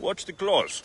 Watch the claws.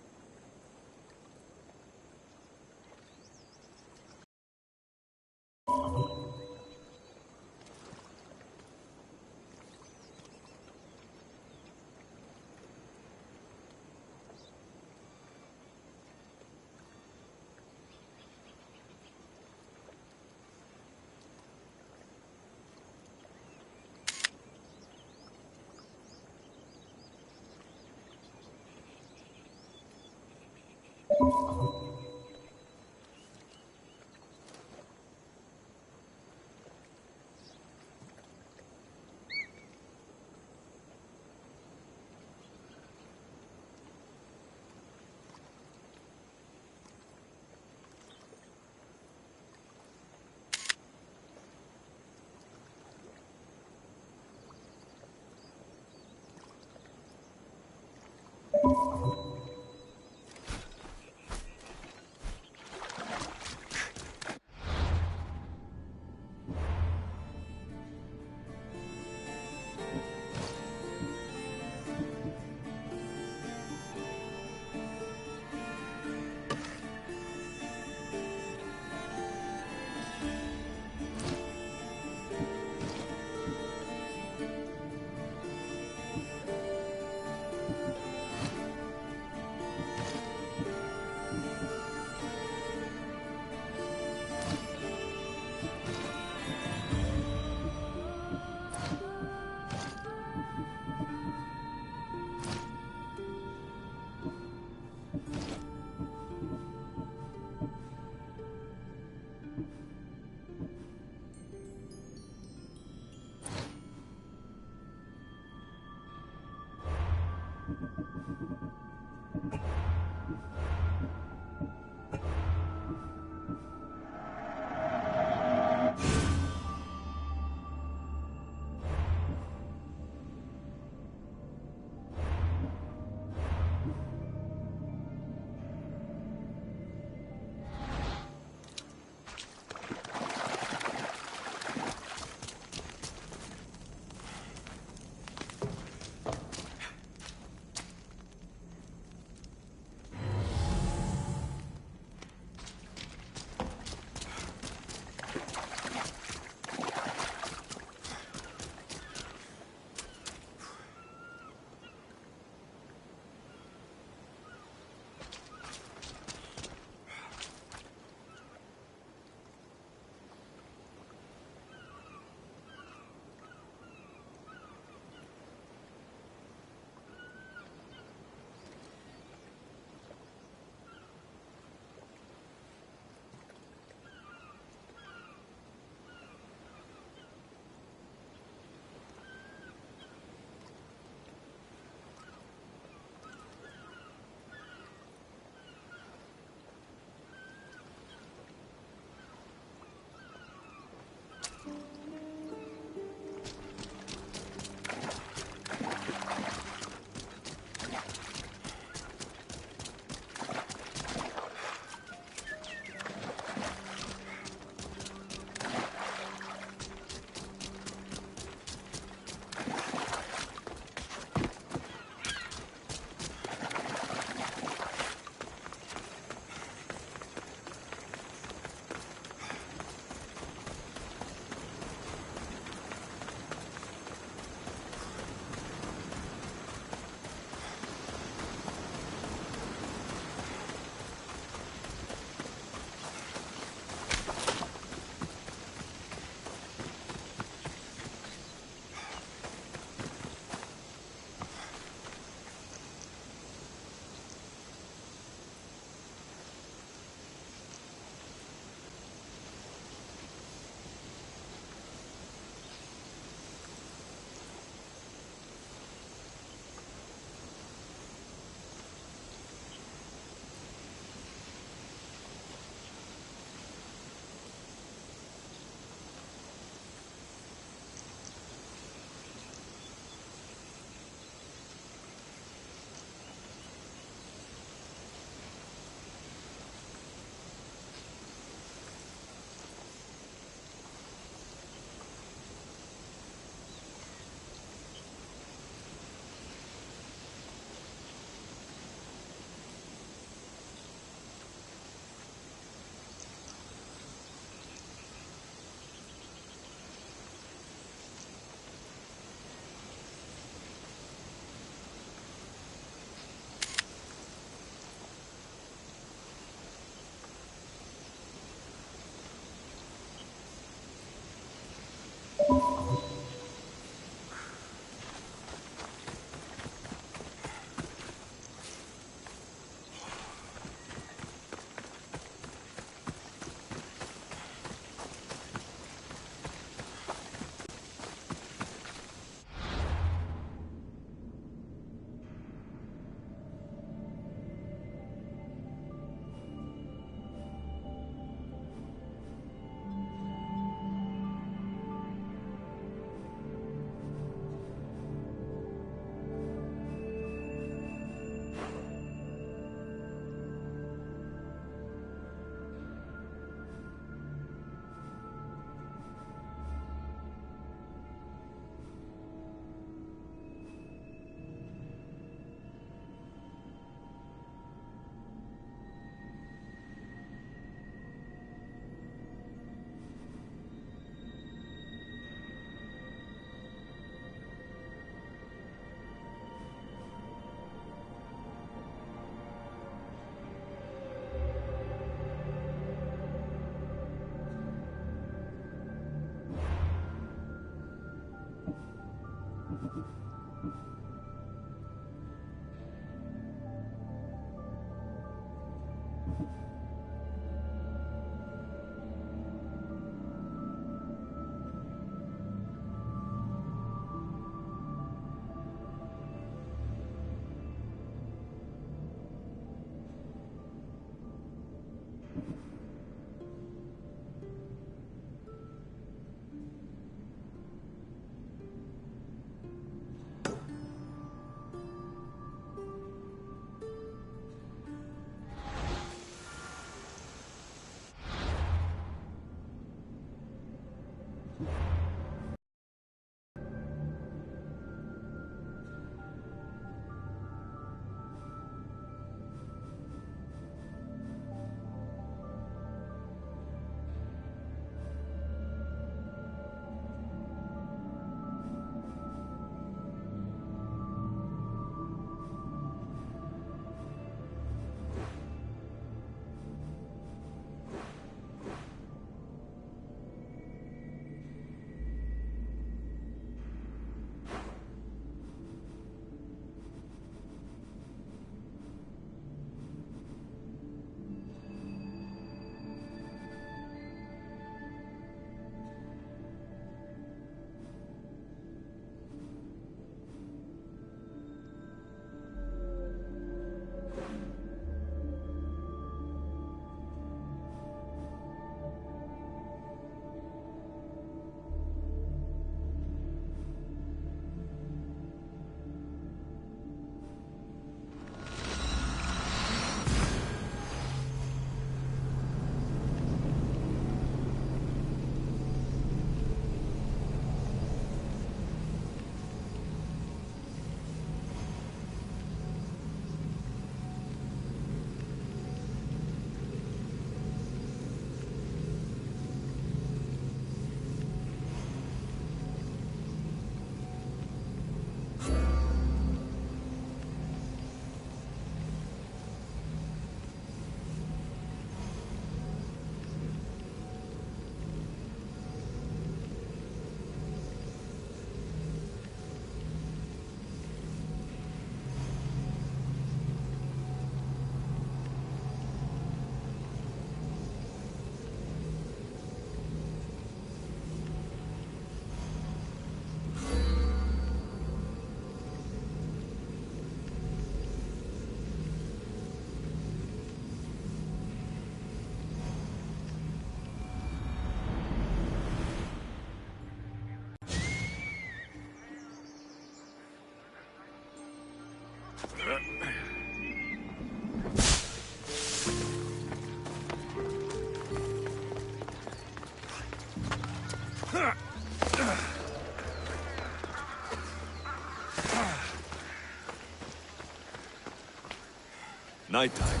Nighttime.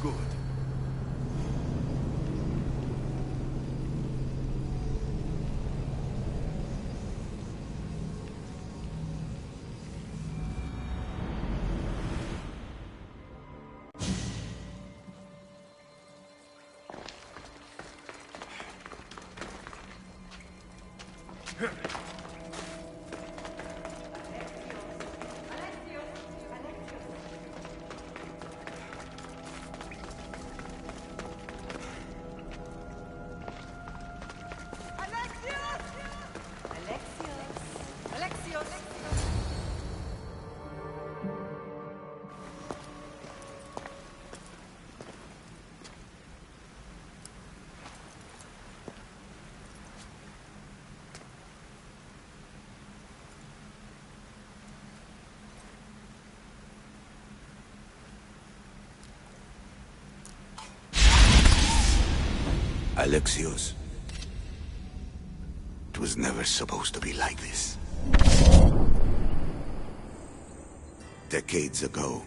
Good. Alexios. It was never supposed to be like this. Decades ago,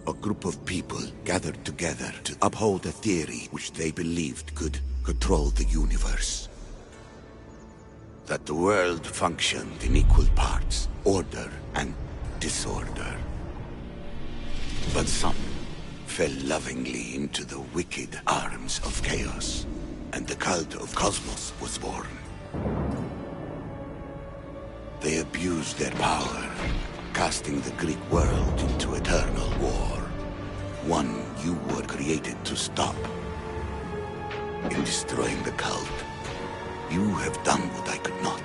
a group of people gathered together to uphold a theory which they believed could control the universe. That the world functioned in equal parts, order and disorder. But some fell lovingly into the wicked arms of chaos, and the cult of Cosmos was born. They abused abused their power, casting the Greek world into eternal war. One you were created to stop. In destroying the cult, you have done what I could not.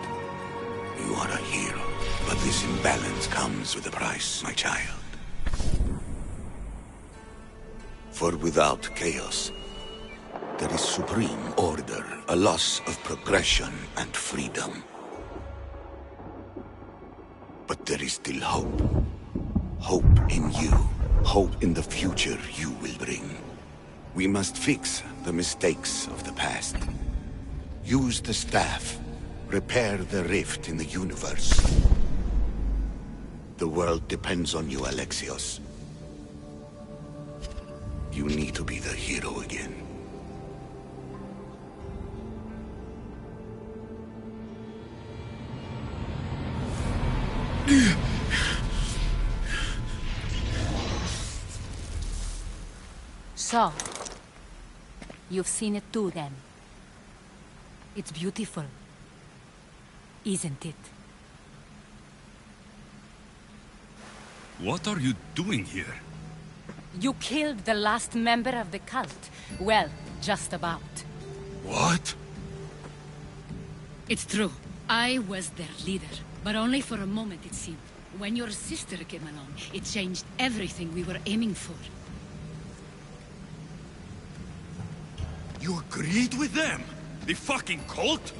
You are a hero, but this imbalance comes with a price, my child. For without chaos, there is supreme order, a loss of progression and freedom. But there is still hope. Hope in you. Hope in the future you will bring. We must fix the mistakes of the past. Use the staff. Repair the rift in the universe. The world depends on you, Alexios. You need to be the hero again. So, you've seen it too, then. It's beautiful, isn't it? What are you doing here? You killed the last member of the cult. Well, just about. What? It's true. I was their leader, but only for a moment, it seemed. When your sister came along, it changed everything we were aiming for. You agreed with them? The fucking cult?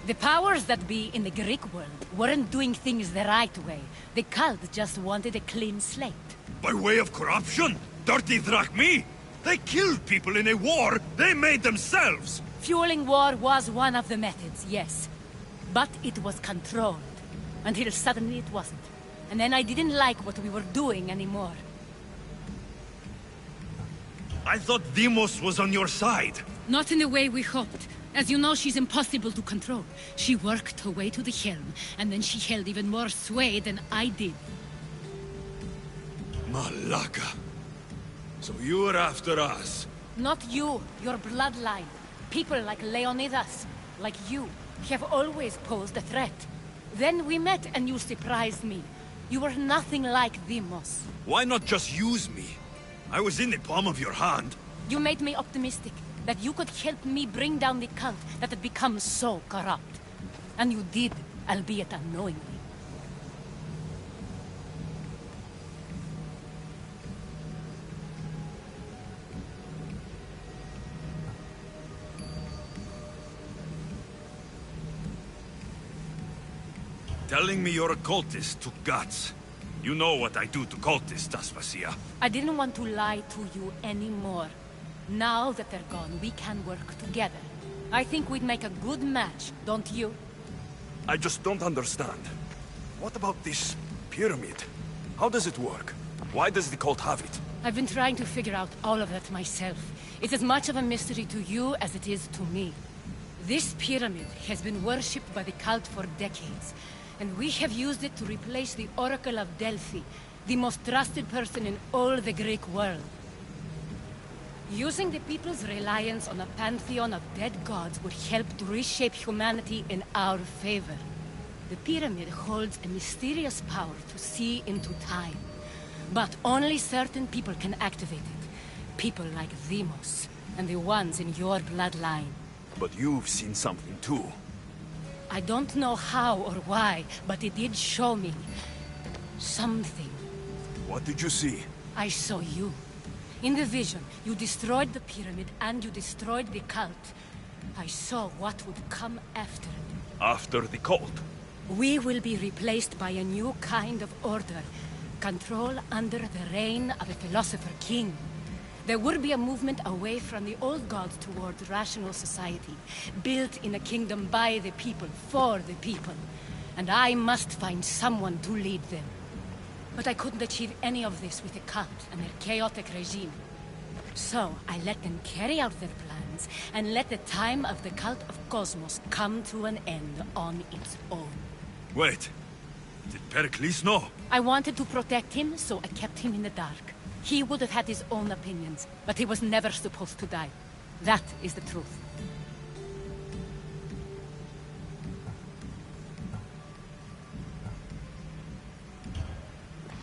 The powers that be in the Greek world weren't doing things the right way. The cult just wanted a clean slate. By way of corruption? Dirty drachmi? They killed people in a war they made themselves! Fueling war was one of the methods, yes. But it was controlled. Until suddenly it wasn't. And then I didn't like what we were doing anymore. I thought Demos was on your side. Not in the way we hoped. As you know, she's impossible to control. She worked her way to the helm, and then she held even more sway than I did. Malaka. So you were after us? Not you, your bloodline. People like Leonidas, like you, have always posed a threat. Then we met and you surprised me. You were nothing like Demos. Why not just use me? I was in the palm of your hand. You made me optimistic that you could help me bring down the cult that had become so corrupt. And you did, albeit unknowingly. Telling me you're a cultist took guts. You know what I do to cultists, Aspasia. I didn't want to lie to you anymore. Now that they're gone, we can work together. I think we'd make a good match, don't you? I just don't understand. What about this pyramid? How does it work? Why does the cult have it? I've been trying to figure out all of that myself. It's as much of a mystery to you as it is to me. This pyramid has been worshipped by the cult for decades, and we have used it to replace the Oracle of Delphi, the most trusted person in all the Greek world. Using the people's reliance on a pantheon of dead gods would help to reshape humanity in our favor. The pyramid holds a mysterious power to see into time, but only certain people can activate it. People like Demos, and the ones in your bloodline. But you've seen something too. I don't know how or why, but it did show me something. What did you see? I saw you. In the vision, you destroyed the pyramid and you destroyed the cult. I saw what would come after it. After the cult? We will be replaced by a new kind of order. Control under the reign of a philosopher king. There would be a movement away from the old gods towards rational society, built in a kingdom by the people, for the people. And I must find someone to lead them. But I couldn't achieve any of this with the cult and their chaotic regime. So I let them carry out their plans, and let the time of the cult of Cosmos come to an end on its own. Wait, did Pericles know? I wanted to protect him, so I kept him in the dark. He would have had his own opinions, but he was never supposed to die. That is the truth.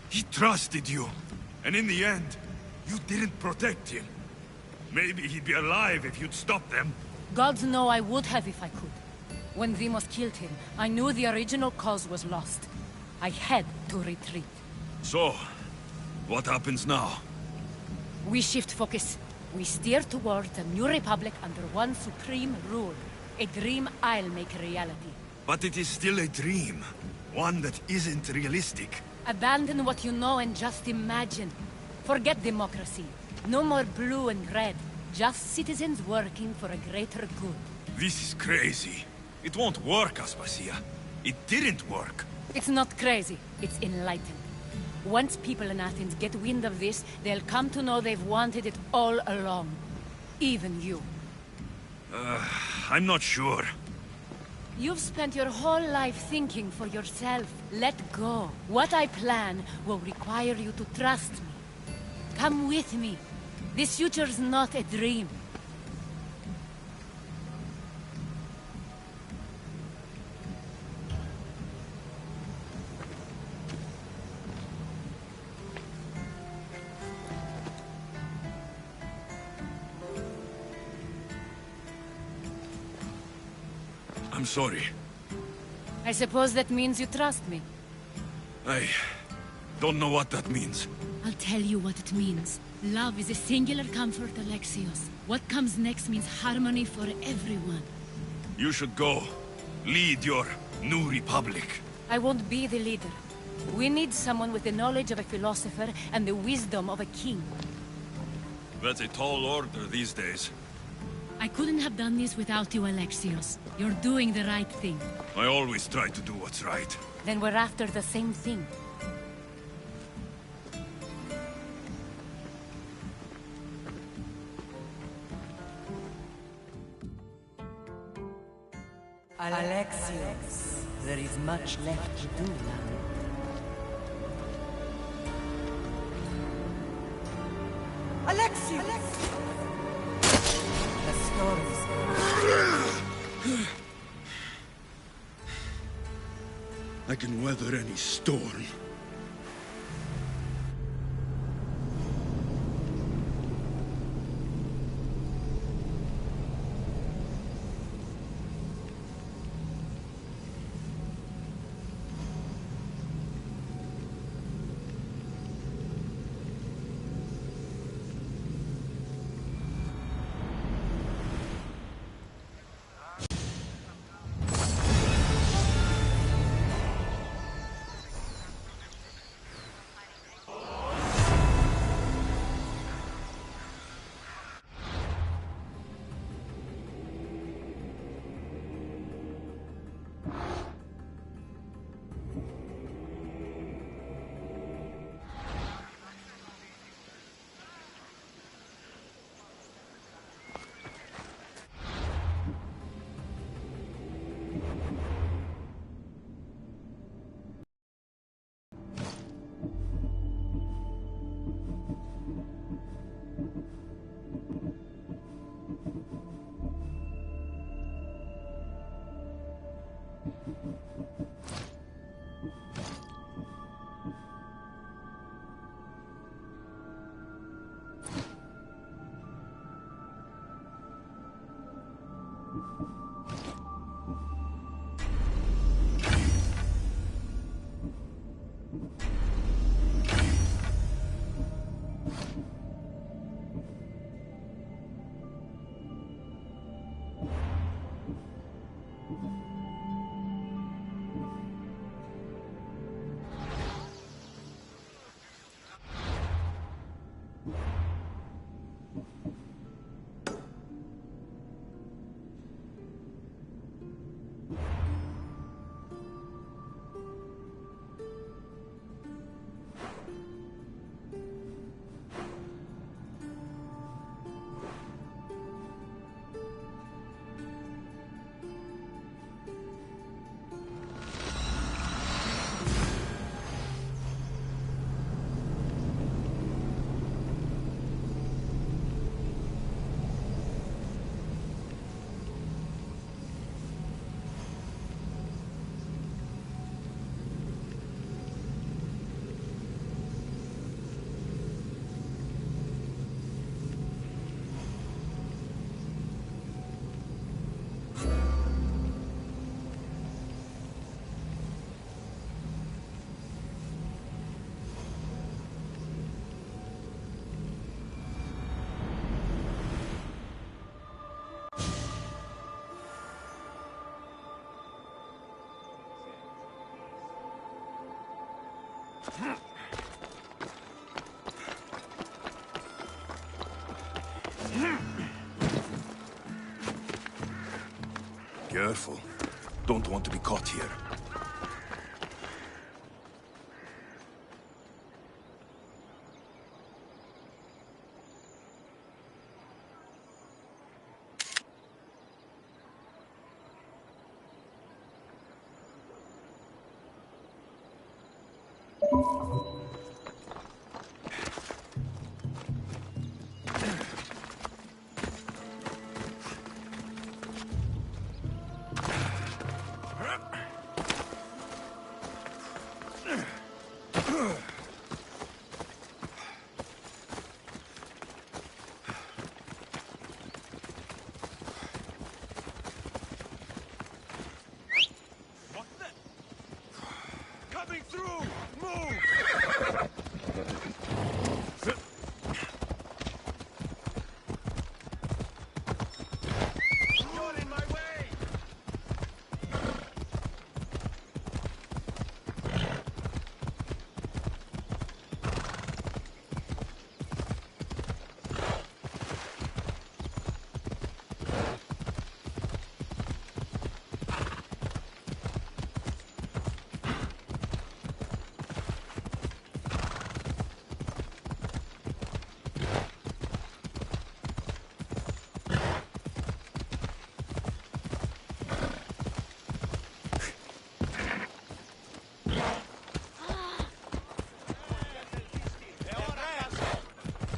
He trusted you. And in the end, you didn't protect him. Maybe he'd be alive if you'd stopped them. Gods know I would have if I could. When Demos killed him, I knew the original cause was lost. I had to retreat. So, what happens now? We shift focus. We steer towards a new republic under one supreme rule. A dream I'll make a reality. But it is still a dream. One that isn't realistic. Abandon what you know and just imagine. Forget democracy. No more blue and red. Just citizens working for a greater good. This is crazy. It won't work, Aspasia. It didn't work. It's not crazy. It's enlightened. Once people in Athens get wind of this, they'll come to know they've wanted it all along. Even you. I'm not sure. You've spent your whole life thinking for yourself. Let go. What I plan will require you to trust me. Come with me. This future's not a dream. I'm sorry. I suppose that means you trust me. I don't know what that means. I'll tell you what it means. Love is a singular comfort, Alexios. What comes next means harmony for everyone. You should go. Lead your new republic. I won't be the leader. We need someone with the knowledge of a philosopher and the wisdom of a king. That's a tall order these days. I couldn't have done this without you, Alexios. You're doing the right thing. I always try to do what's right. Then we're after the same thing. Alexios, there is much left to do now. Alexios! The stories. I can weather any storm. Careful. Don't want to be caught here. Coming through! Move! You're in my way!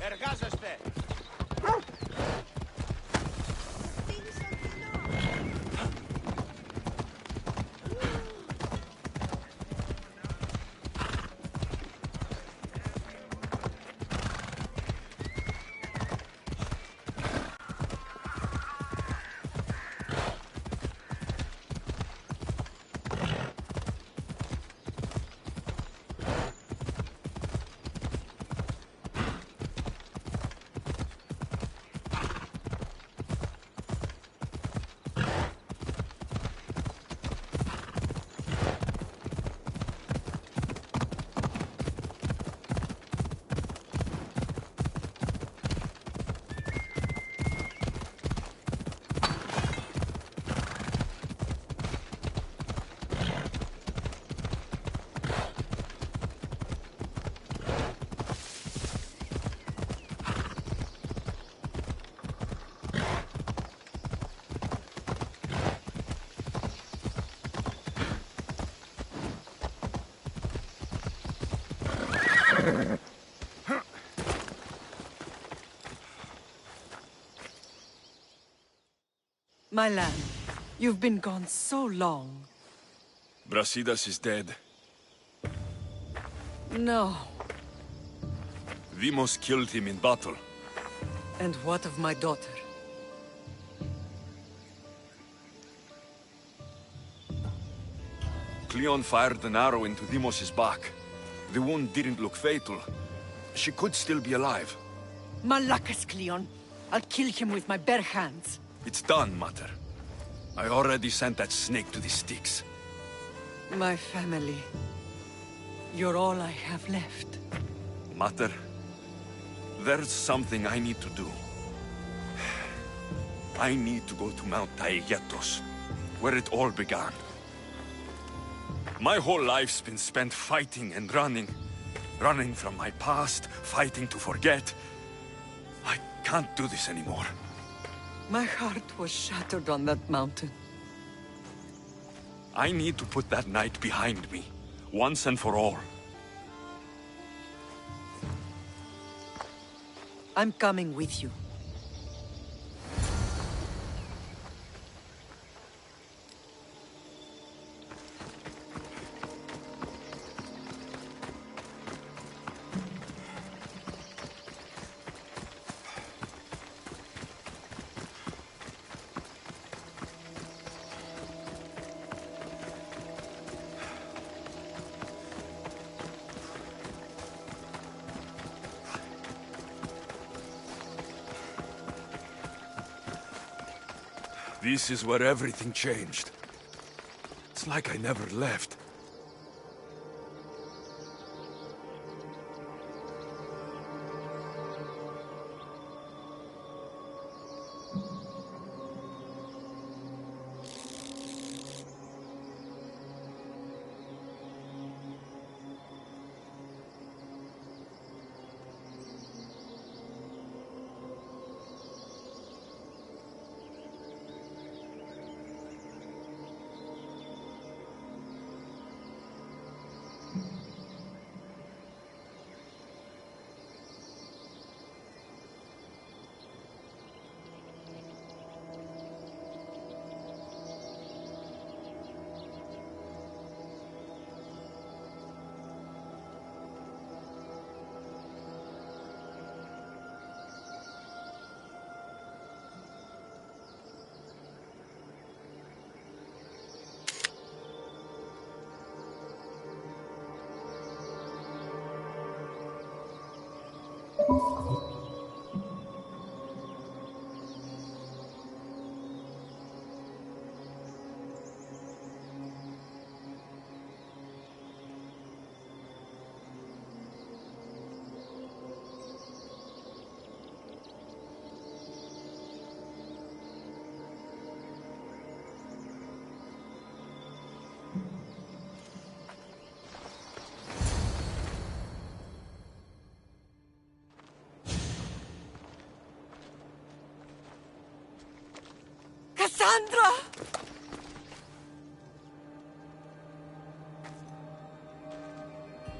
Εργάζεστε! My lad, you've been gone so long. Brasidas is dead. No. Vimos killed him in battle. And what of my daughter? Cleon fired an arrow into Dimos' back. The wound didn't look fatal. She could still be alive. Malakas, Cleon. I'll kill him with my bare hands. It's done, Mater. I already sent that snake to the sticks. My family. You're all I have left. Mater, there's something I need to do. I need to go to Mount Taegetos, where it all began. My whole life's been spent fighting and running. Running from my past, fighting to forget. I can't do this anymore. My heart was shattered on that mountain. I need to put that night behind me, once and for all. I'm coming with you. This is where everything changed. It's like I never left. Cassandra!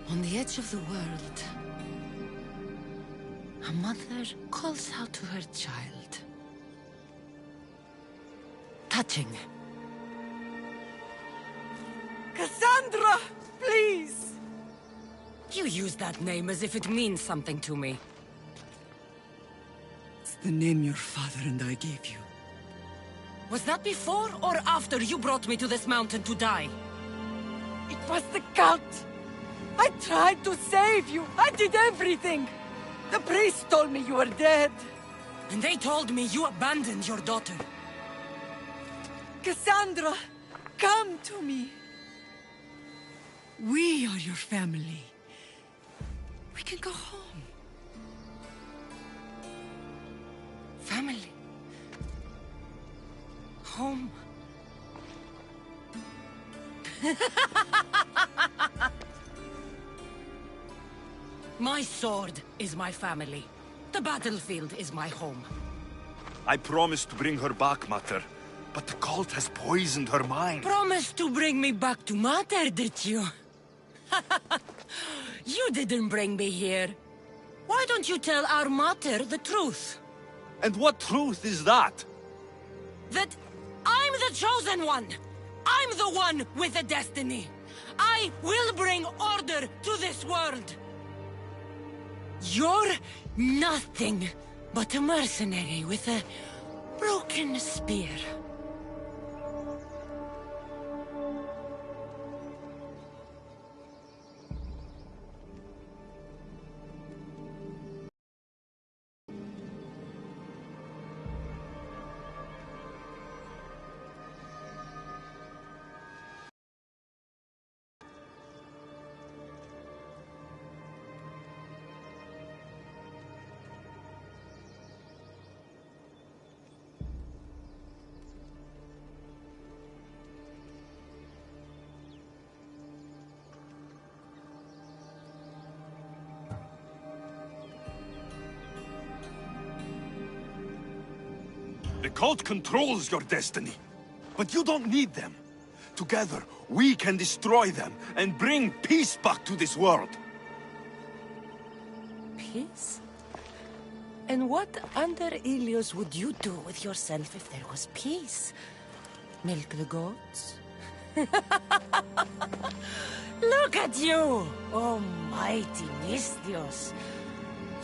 On the edge of the world, a mother calls out to her child. Touching. Cassandra! Please! You use that name as if it means something to me. It's the name your father and I gave you. Was that before or after you brought me to this mountain to die? It was the cult! I tried to save you! I did everything! The priest told me you were dead! And they told me you abandoned your daughter. Cassandra, come to me! We are your family. We can go home. Family. Home. My sword is my family. The battlefield is my home. I promised to bring her back, Mater. But the cult has poisoned her mind. Promised to bring me back to Mater, did you? You didn't bring me here. Why don't you tell our Mater the truth? And what truth is that? That I'm the chosen one! I'm the one with a destiny! I will bring order to this world! You're nothing but a mercenary with a broken spear. The cult controls your destiny, but you don't need them. Together, we can destroy them and bring peace back to this world. Peace? And what under Ilios would you do with yourself if there was peace? Milk the goats? Look at you! Oh, mighty Mistios.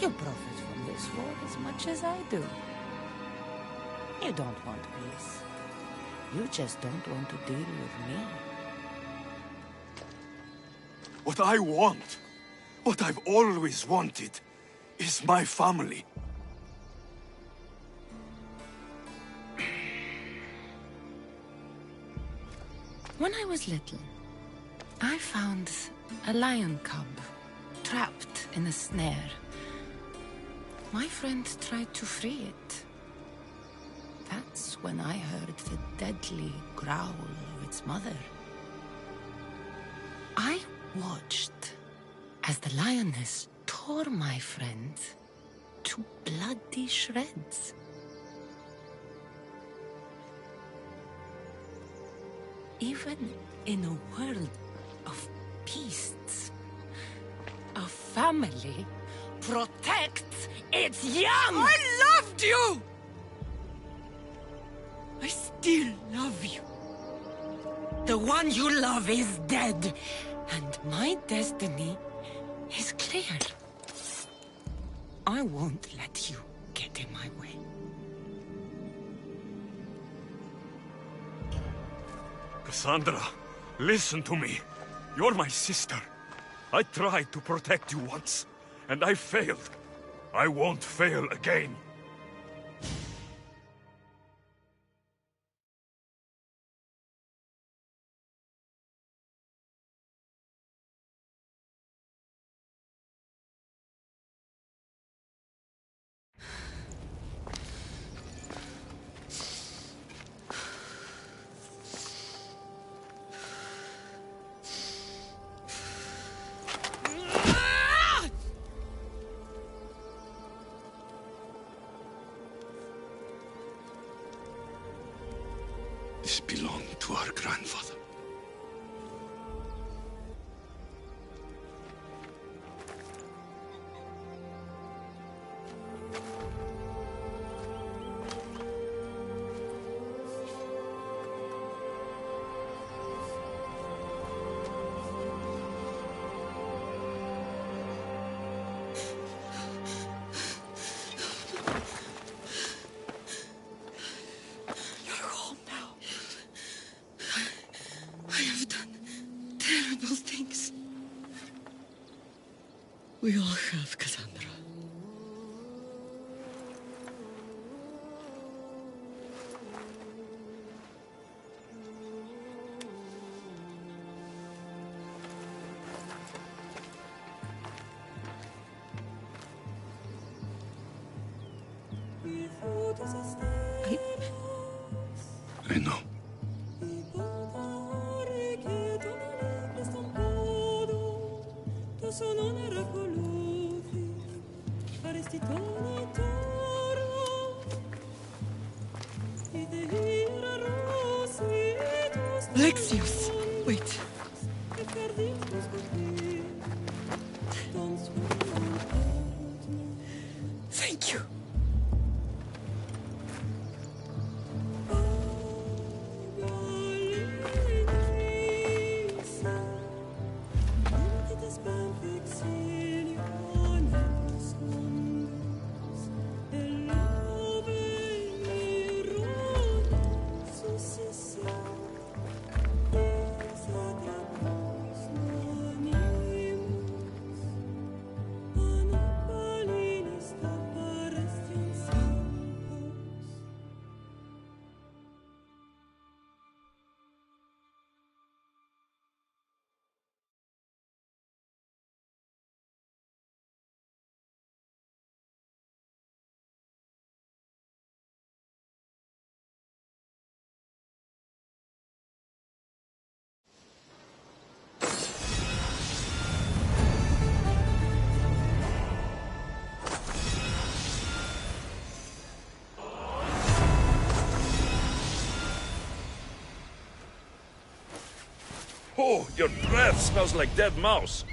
You profit from this war as much as I do. You don't want peace. You just don't want to deal with me. What I want, what I've always wanted, is my family. When I was little, I found a lion cub trapped in a snare. My friend tried to free it. That's when I heard the deadly growl of its mother. I watched as the lioness tore my friend to bloody shreds. Even in a world of beasts, a family protects its young! I loved you! I still love you. The one you love is dead, and my destiny is clear. I won't let you get in my way. Cassandra, listen to me. You're my sister. I tried to protect you once, and I failed. I won't fail again. This belonged to our grandfather. You're home now. I have done terrible things. We all have, Cassandra. I know. Alexios, wait. Thank you. Oh, your breath smells like dead mouse.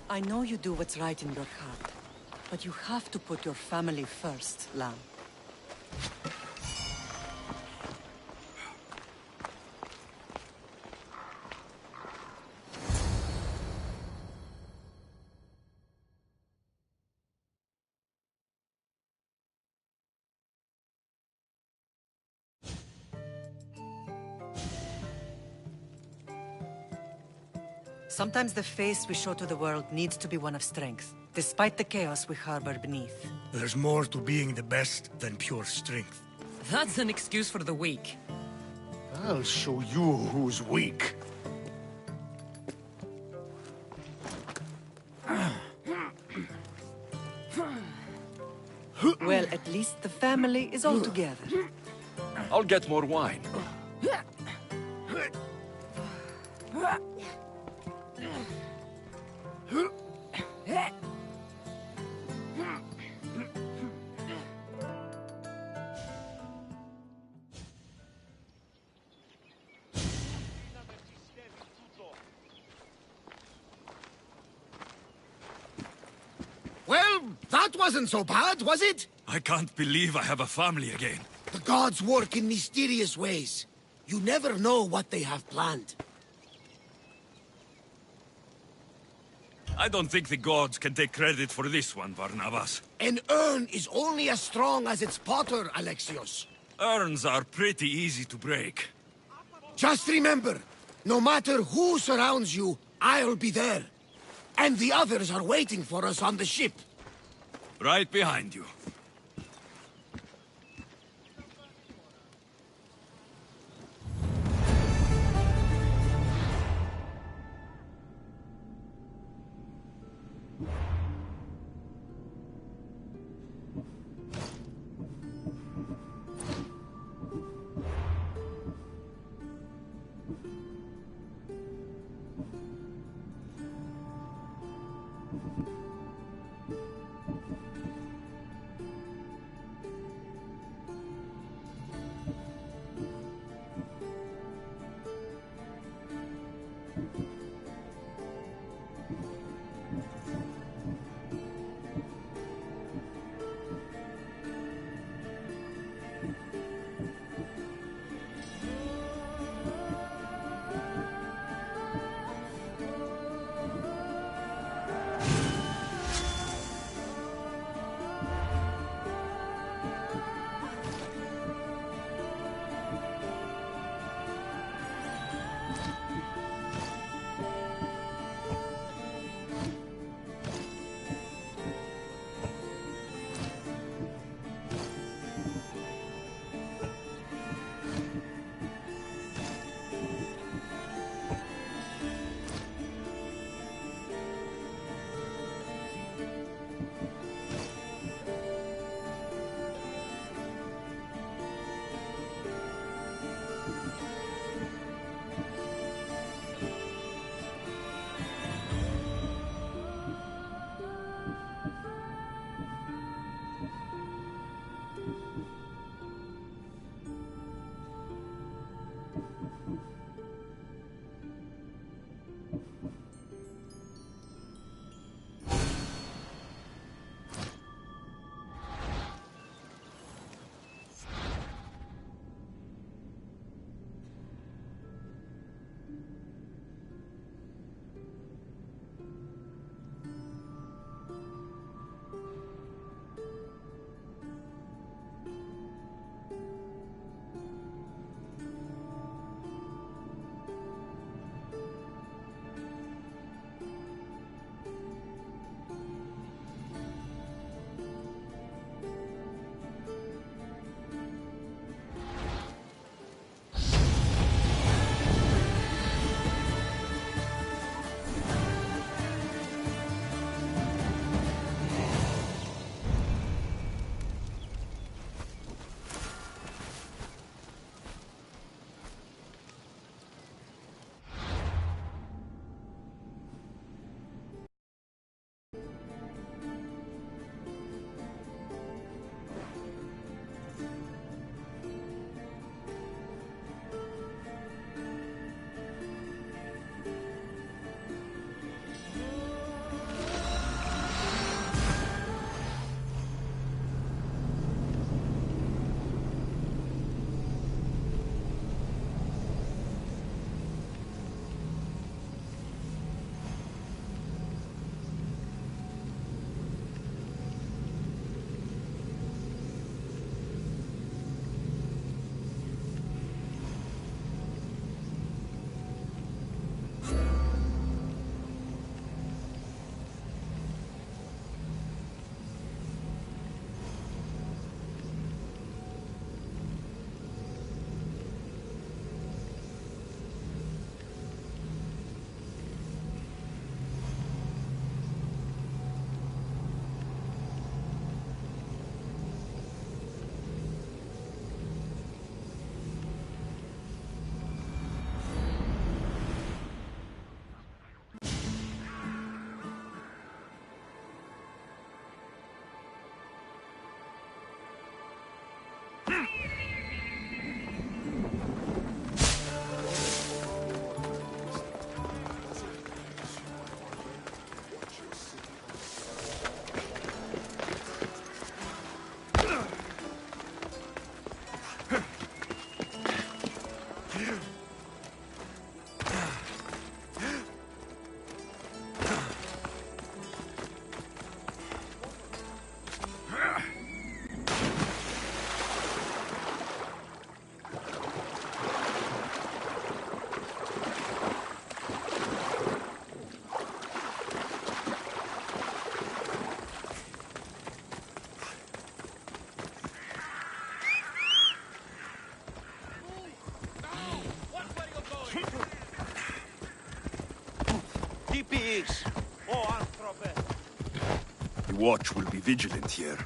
I know you do what's right in your heart, but you have to put your family first, Lamb. Sometimes the face we show to the world needs to be one of strength, despite the chaos we harbor beneath. There's more to being the best than pure strength. That's an excuse for the weak. I'll show you who's weak. Well, at least the family is all together. I'll get more wine. Well, that wasn't so bad, was it? I can't believe I have a family again. The gods work in mysterious ways. You never know what they have planned. I don't think the gods can take credit for this one, Barnabas. An urn is only as strong as its potter, Alexios. Urns are pretty easy to break. Just remember, no matter who surrounds you, I'll be there. And the others are waiting for us on the ship. Right behind you. The Watch will be vigilant here.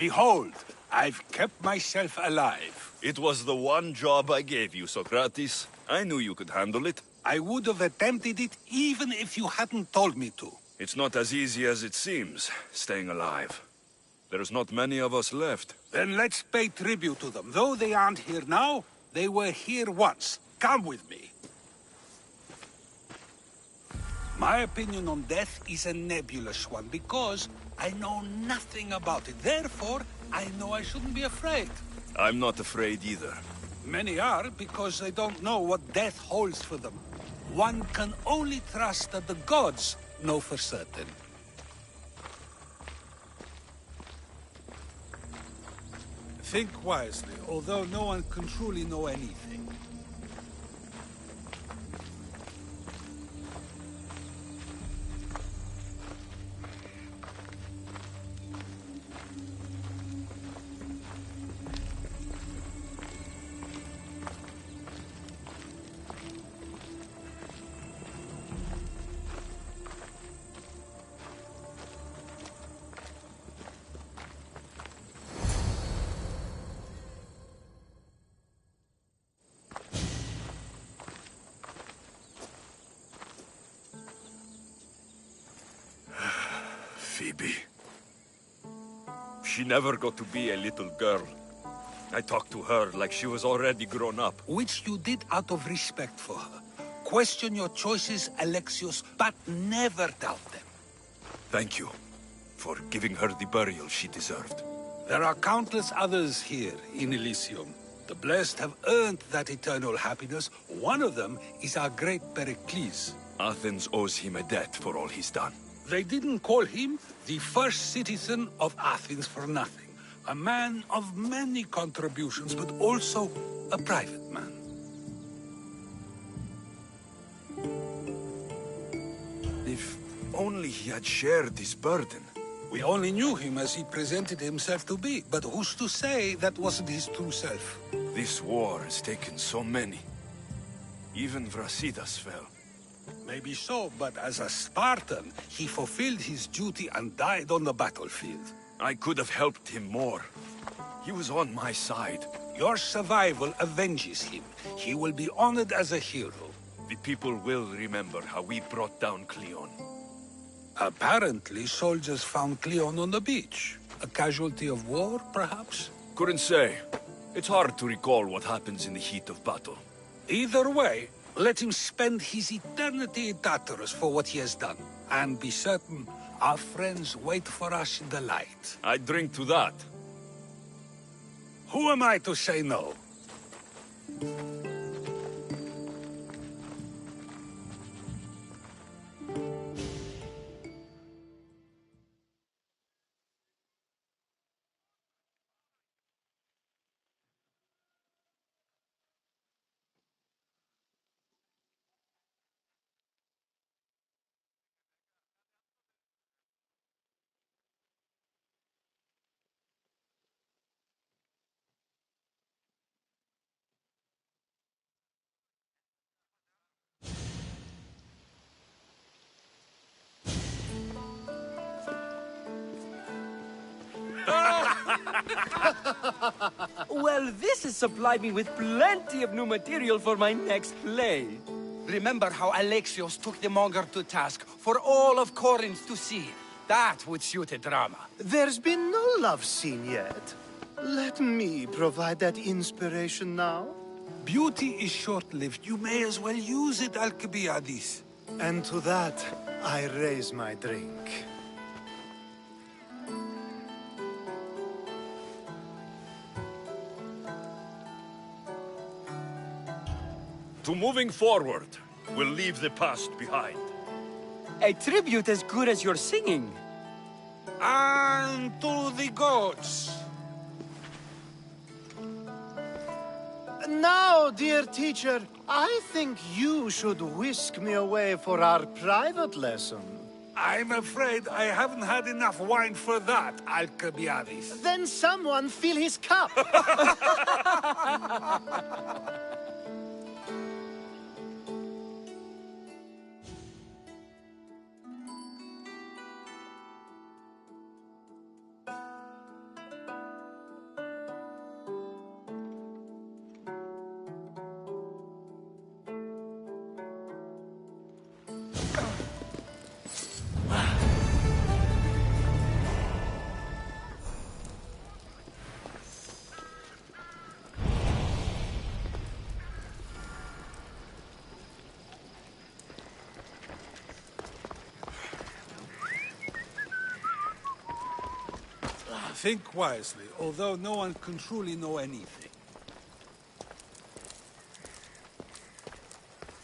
Behold, I've kept myself alive. It was the one job I gave you, Socrates. I knew you could handle it. I would have attempted it even if you hadn't told me to. It's not as easy as it seems, staying alive. There's not many of us left. Then let's pay tribute to them. Though they aren't here now, they were here once. Come with me. My opinion on death is a nebulous one because I know nothing about it. Therefore, I know I shouldn't be afraid. I'm not afraid either. Many are because they don't know what death holds for them. One can only trust that the gods know for certain. Think wisely, although no one can truly know anything. Phoebe. She never got to be a little girl. I talked to her like she was already grown up. Which you did out of respect for her. Question your choices, Alexios, but never doubt them. Thank you for giving her the burial she deserved. There are countless others here in Elysium. The blessed have earned that eternal happiness. One of them is our great Pericles. Athens owes him a debt for all he's done. They didn't call him the first citizen of Athens for nothing. A man of many contributions, but also a private man. If only he had shared his burden. We only knew him as he presented himself to be, but who's to say that wasn't his true self? This war has taken so many. Even Brasidas fell. Maybe so, but as a Spartan, he fulfilled his duty and died on the battlefield. I could have helped him more. He was on my side. Your survival avenges him. He will be honored as a hero. The people will remember how we brought down Cleon. Apparently, soldiers found Cleon on the beach. A casualty of war, perhaps? Couldn't say. It's hard to recall what happens in the heat of battle. Either way, let him spend his eternity in Tartarus for what he has done. And be certain, our friends wait for us in the light. I drink to that. Who am I to say no? Well, this has supplied me with plenty of new material for my next play. Remember how Alexios took the monger to task for all of Corinth to see? That would suit a drama. There's been no love scene yet. Let me provide that inspiration now. Beauty is short-lived. You may as well use it, Alcibiades. And to that, I raise my drink. To moving forward, we'll leave the past behind. A tribute as good as your singing. And to the gods. Now, dear teacher, I think you should whisk me away for our private lesson. I'm afraid I haven't had enough wine for that, Alcibiades. Then someone fill his cup. Think wisely, although no one can truly know anything.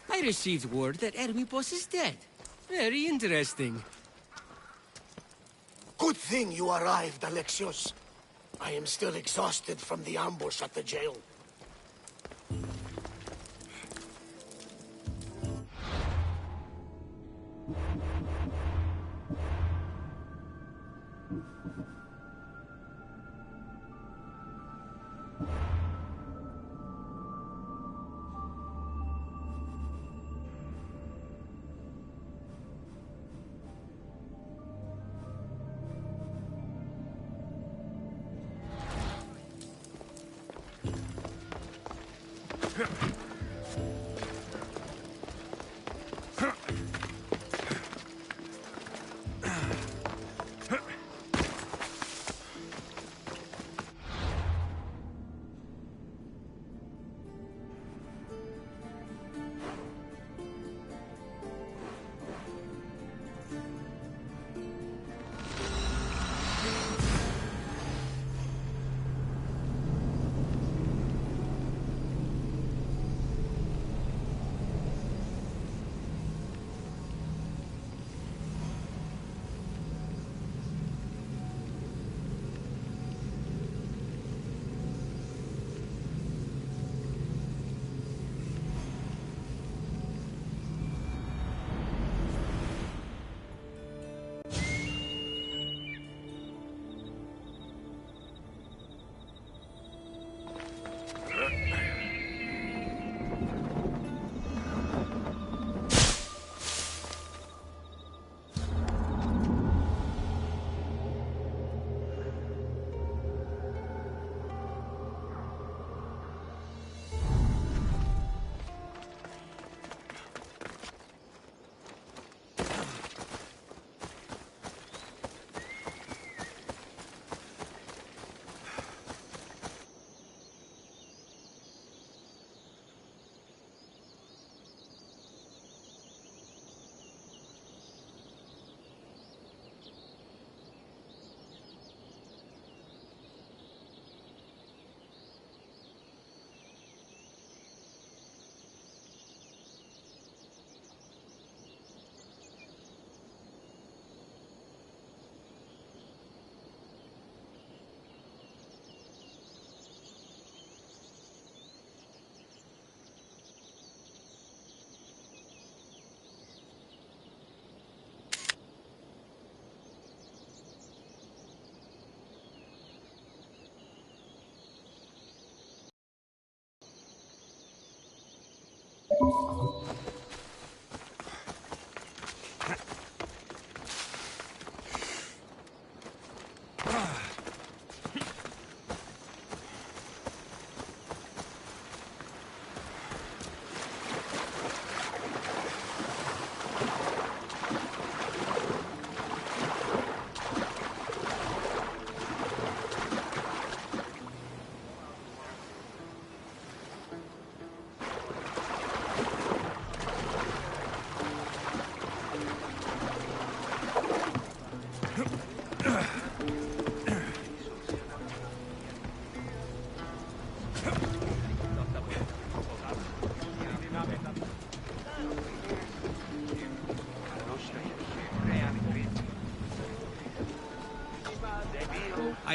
I received word that Hermippos is dead. Very interesting. Good thing you arrived, Alexios. I am still exhausted from the ambush at the jail.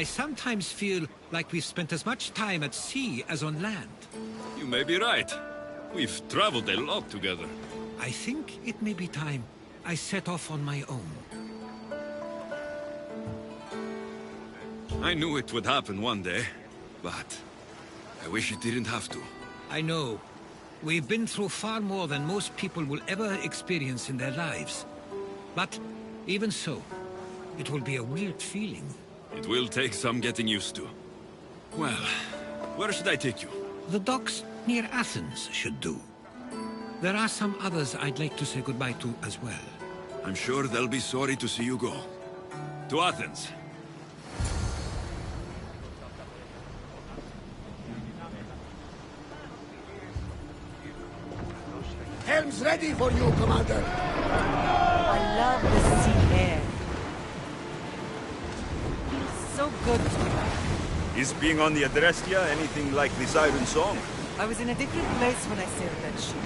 I sometimes feel like we've spent as much time at sea as on land. You may be right. We've traveled a lot together. I think it may be time I set off on my own. I knew it would happen one day, but I wish it didn't have to. I know. We've been through far more than most people will ever experience in their lives. But even so, it will be a weird feeling. It will take some getting used to. Well, where should I take you? The docks near Athens should do. There are some others I'd like to say goodbye to as well. I'm sure they'll be sorry to see you go. To Athens. Helm's ready for you, Commander. I love the sea air. Feels so good to me. Is being on the Adrestia anything like the Siren Song? I was in a different place when I sailed that ship.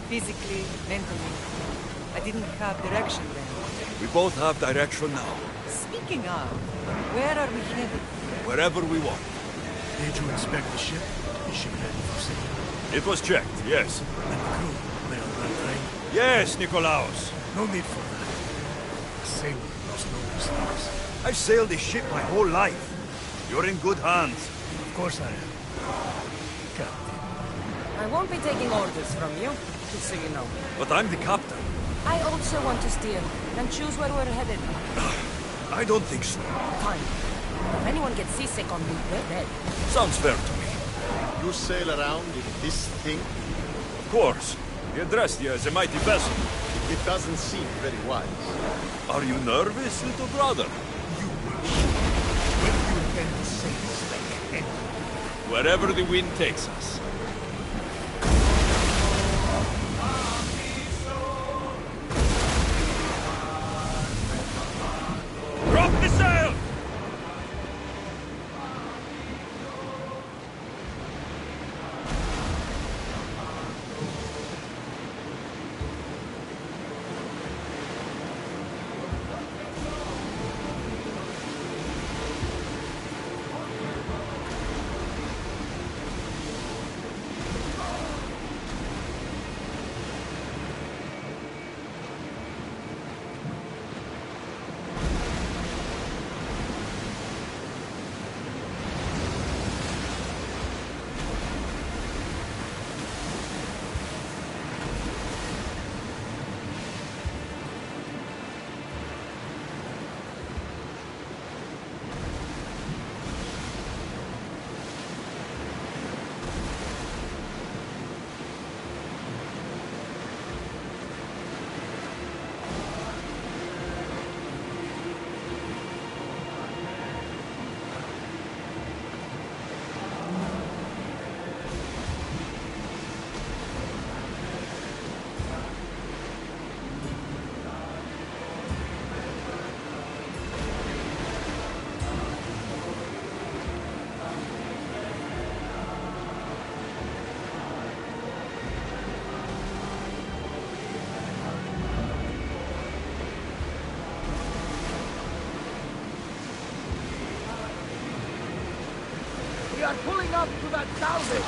Physically, mentally. I didn't have direction then. We both have direction now. Speaking of, where are we headed? Wherever we want. Did you inspect the ship? Is she ready for sailing? It was checked, yes. And the crew, they all well trained? Yes, Nikolaos. No need for that. A sailor must know these things. I've sailed this ship my whole life. You're in good hands. Of course I am. Captain. I won't be taking orders from you, just so you know. But I'm the captain. I also want to steer, and choose where we're headed. I don't think so. Fine. If anyone gets seasick on me, we're dead. Sounds fair to me. You sail around in this thing? Of course. The Adrestia is a mighty vessel. It doesn't seem very wise. Are you nervous, little brother? You wish. When do you intend to sail this thing? Anyway? Wherever the wind takes us. Drop the sail! We are pulling up to that salvage!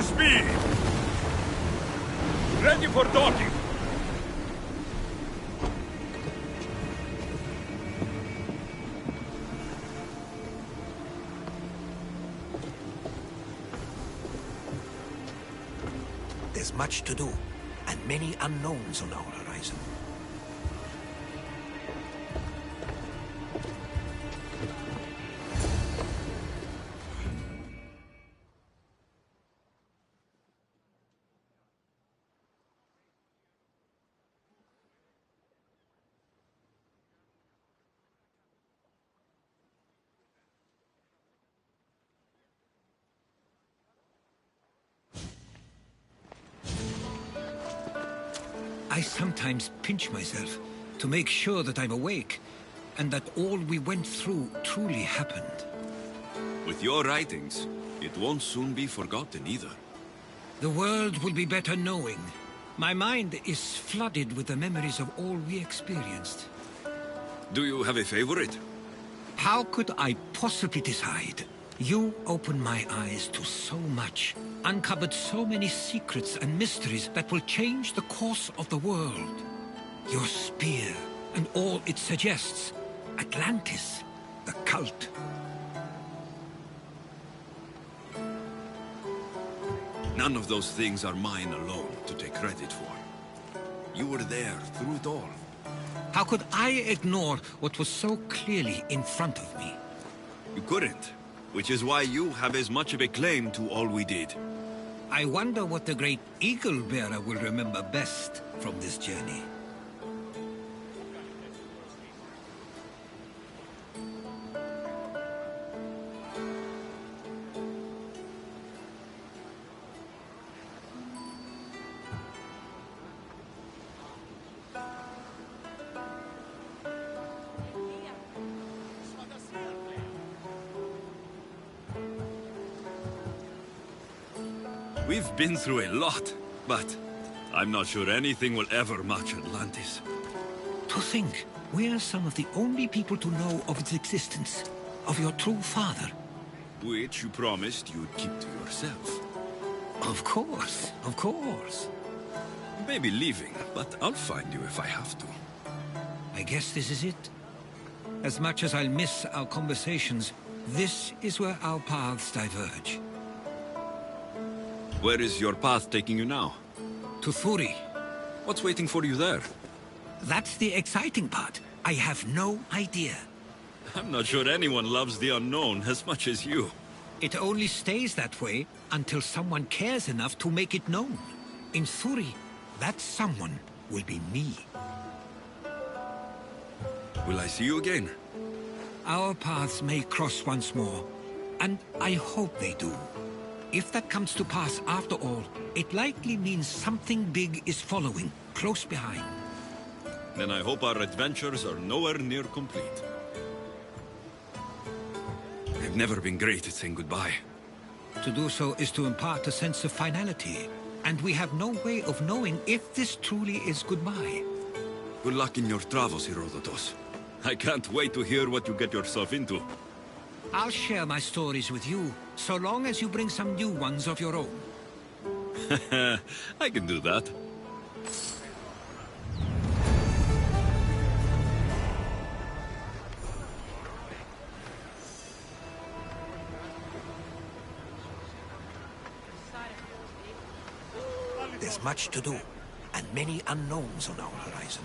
speed! Ready for docking! There's much to do, and many unknowns on our horizon. I sometimes pinch myself to make sure that I'm awake, and that all we went through truly happened. With your writings, it won't soon be forgotten either. The world will be better knowing. My mind is flooded with the memories of all we experienced. Do you have a favorite? How could I possibly decide? You opened my eyes to so much, uncovered so many secrets and mysteries that will change the course of the world. Your spear, and all it suggests. Atlantis, the cult. None of those things are mine alone to take credit for. You were there through it all. How could I ignore what was so clearly in front of me? You couldn't, which is why you have as much of a claim to all we did. I wonder what the great Eagle Bearer will remember best from this journey. We've been through a lot, but I'm not sure anything will ever match Atlantis. To think, we're some of the only people to know of its existence, of your true father. Which you promised you'd keep to yourself. Of course, of course. You may be leaving, but I'll find you if I have to. I guess this is it. As much as I'll miss our conversations, this is where our paths diverge. Where is your path taking you now? To Thuri. What's waiting for you there? That's the exciting part. I have no idea. I'm not sure anyone loves the unknown as much as you. It only stays that way until someone cares enough to make it known. In Thuri, that someone will be me. Will I see you again? Our paths may cross once more, and I hope they do. If that comes to pass after all, it likely means something big is following, close behind. Then I hope our adventures are nowhere near complete. I've never been great at saying goodbye. To do so is to impart a sense of finality, and we have no way of knowing if this truly is goodbye. Good luck in your travels, Herodotus. I can't wait to hear what you get yourself into. I'll share my stories with you, so long as you bring some new ones of your own. I can do that. There's much to do, and many unknowns on our horizon.